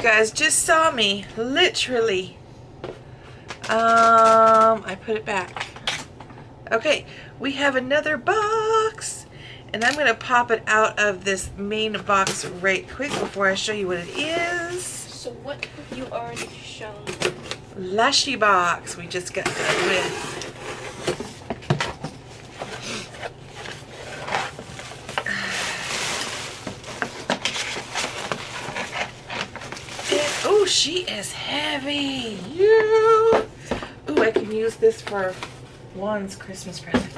guys just saw me, literally. I put it back. Okay, we have another box. And I'm going to pop it out of this main box right quick before I show you what it is. So what have you already shown? Lashy box we just got done with. Oh, she is heavy. Ooh, I can use this for Juan's Christmas present.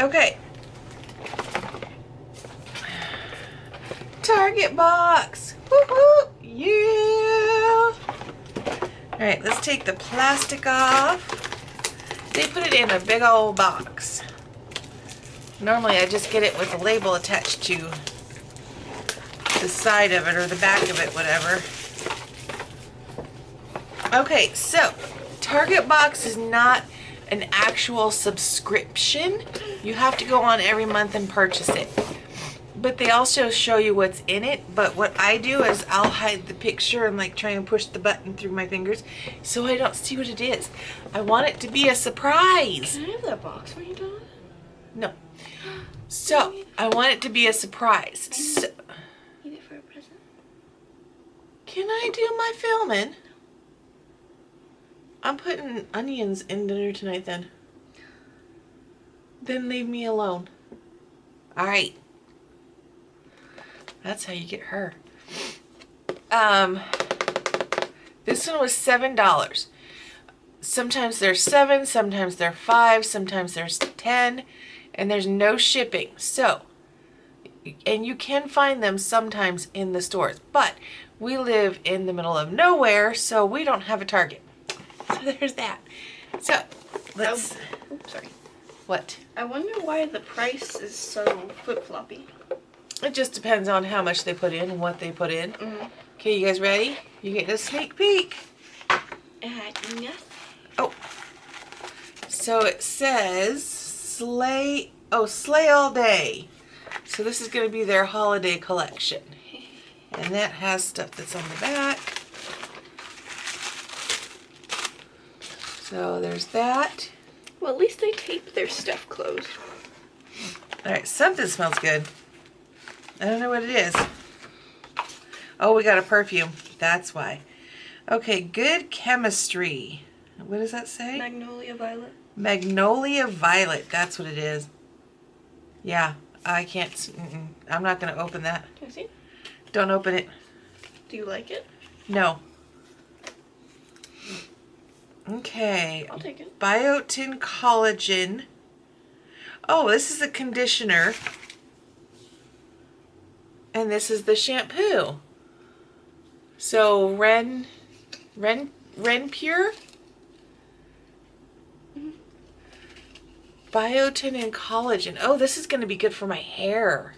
Okay. Target box. Woohoo! Yeah! Alright, let's take the plastic off. They put it in a big old box. Normally I just get it with a label attached to the side of it or the back of it, whatever. Okay, so Target box is not an actual subscription. You have to go on every month and purchase it. But they also show you what's in it. But what I do is I'll hide the picture and like try and push the button through my fingers so I don't see what it is. I want it to be a surprise. Can I have that box when you're done? No. So I want it to be a surprise. So, Need it for a present. can I do my filming? I'm putting onions in dinner tonight then. Then leave me alone. Alright. That's how you get her. This one was $7. Sometimes there's 7, sometimes there's 5, sometimes there's 10, and there's no shipping. So, and you can find them sometimes in the stores, but we live in the middle of nowhere, so we don't have a Target. So there's that. So, let's... Oops, sorry. What? I wonder why the price is so flip-floppy. It just depends on how much they put in and what they put in. Mm-hmm. Okay, you guys ready? You get a sneak peek. Nothing. Oh. So it says Slay All Day. So this is going to be their holiday collection. And that has stuff that's on the back. So there's that. Well, at least they tape their stuff closed. Alright, something smells good. I don't know what it is. Oh, we got a perfume. That's why. Okay, good chemistry. What does that say? Magnolia Violet. Magnolia Violet. That's what it is. Yeah, I can't. I'm not going to open that. Can I see? Don't open it. Do you like it? No. Okay. I'll take it. Biotin Collagen. Oh, this is the conditioner. And this is the shampoo. So Ren Pure. Mm-hmm. Biotin and collagen. Oh, this is going to be good for my hair.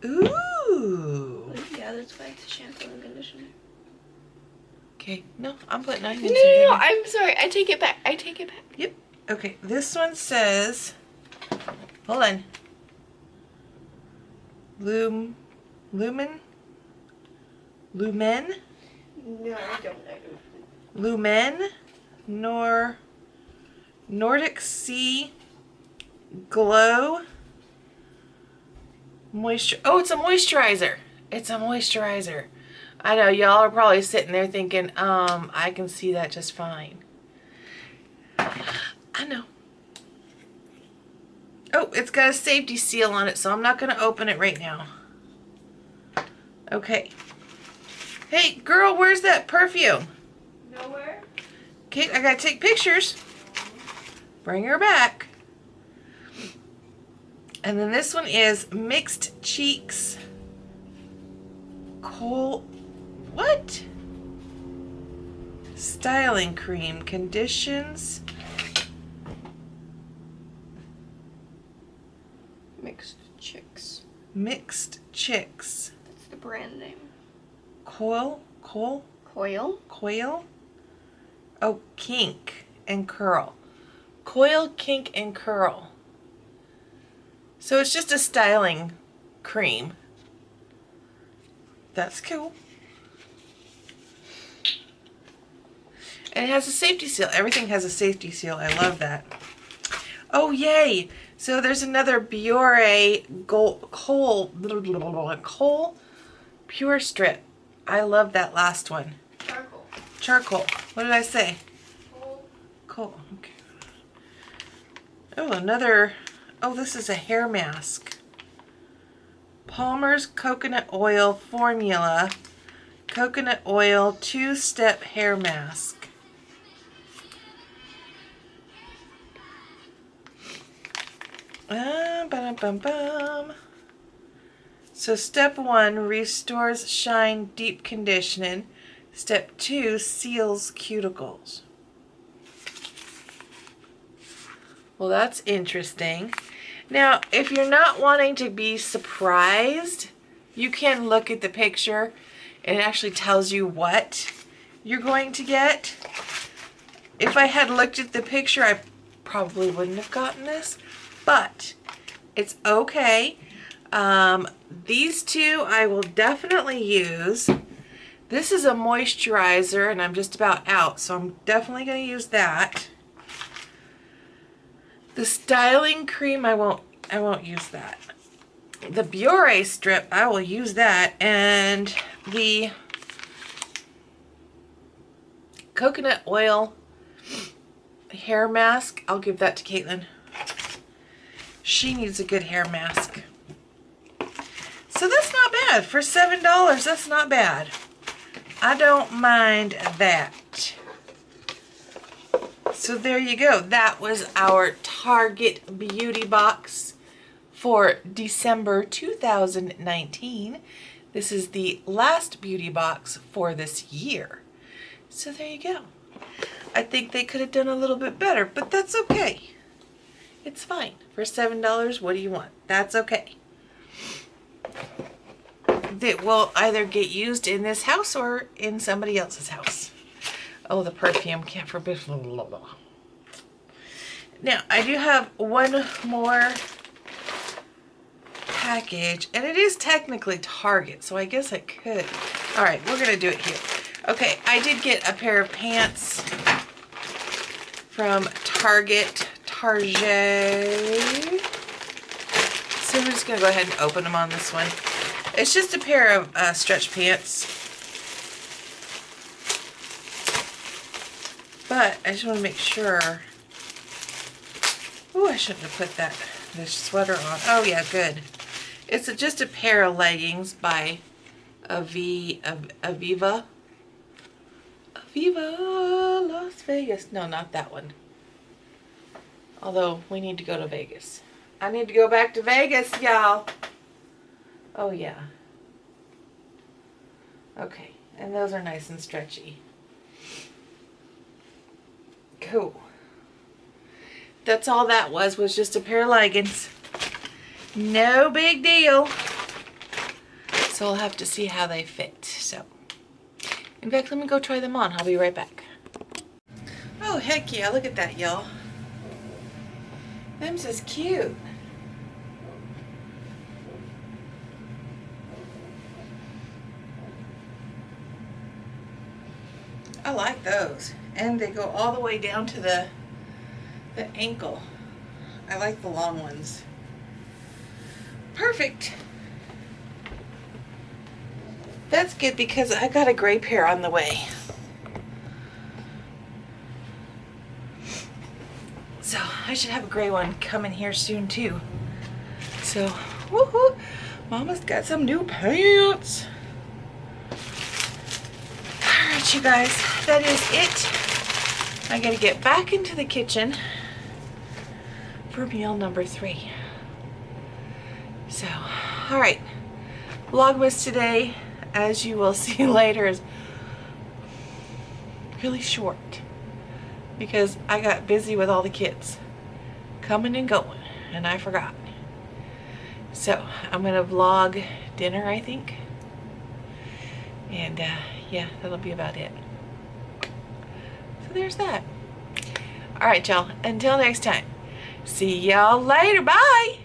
Ooh. Yeah, that's why it's a shampoo and conditioner. Okay, no, I'm putting onions in No, here. I'm sorry. I take it back. I take it back. Yep. Okay, this one says, hold on. Lumen? No, I don't. Lumen? Nordic Sea Glow Moisture. Oh, it's a moisturizer. It's a moisturizer. I know, y'all are probably sitting there thinking, I can see that just fine. I know. Oh, it's got a safety seal on it, so I'm not going to open it right now. Okay. Hey, girl, where's that perfume? Nowhere. Okay, I got to take pictures. Bring her back. And then this one is Mixed Cheeks. What? Styling cream. Conditions. Mixed Chicks. Mixed Chicks. That's the brand name. Coil? Oh, kink and curl. Coil, kink, and curl. So it's just a styling cream. That's cool. And it has a safety seal. Everything has a safety seal. I love that. Oh, yay. So there's another Biore coal pure strip. I love that last one. Charcoal. Charcoal. What did I say? Coal. Coal. Okay. Oh, another. Oh, this is a hair mask. Palmer's Coconut Oil Formula. Coconut Oil 2-step hair mask. Ba-dum-bum-bum. So step 1 restores shine, deep conditioning. Step 2 seals cuticles. Well, that's interesting. Now, if you're not wanting to be surprised, you can look at the picture and it actually tells you what you're going to get. If I had looked at the picture, I probably wouldn't have gotten this, but it's okay. These two I will definitely use. This is a moisturizer and I'm just about out, so I'm definitely going to use that. The styling cream, I won't use that. The Biore strip, I will use that. And the coconut oil hair mask, I'll give that to Caitlin. She needs a good hair mask. So that's not bad. For $7, that's not bad. I don't mind that. So there you go. That was our Target beauty box for December 2019. This is the last beauty box for this year. So there you go. I think they could have done a little bit better, but that's okay. It's fine. For $7, what do you want? That's okay. That will either get used in this house or in somebody else's house. Oh, the perfume, can't forbid. Now, I do have one more package, and it is technically Target, so I guess I could. All right, we're going to do it here. Okay, I did get a pair of pants from Target. So we're just going to go ahead and open them on this one. It's just a pair of stretch pants. But I just want to make sure. Oh, I shouldn't have put this sweater on. Oh yeah, good. It's just a pair of leggings by Aviva Las Vegas. No, not that one. Although we need to go to Vegas. I need to go back to Vegas, y'all. Oh yeah. Okay, and those are nice and stretchy. Cool. That's all that was just a pair of leggings. No big deal. So I'll have to see how they fit. So, in fact, let me go try them on. I'll be right back. Oh, heck yeah. Look at that, y'all. Them's is cute. I like those. And they go all the way down to the ankle. I like the long ones. Perfect. That's good because I got a gray pair on the way. So I should have a gray one coming here soon too. So, woohoo! Mama's got some new pants. Alright, you guys, that is it. I gotta get back into the kitchen for meal number 3. So, alright. Vlogmas today, as you will see later, is really short because I got busy with all the kids coming and going and I forgot. So, I'm gonna vlog dinner, I think. And yeah, that'll be about it. So there's that. Alright, y'all. Until next time. See y'all later. Bye.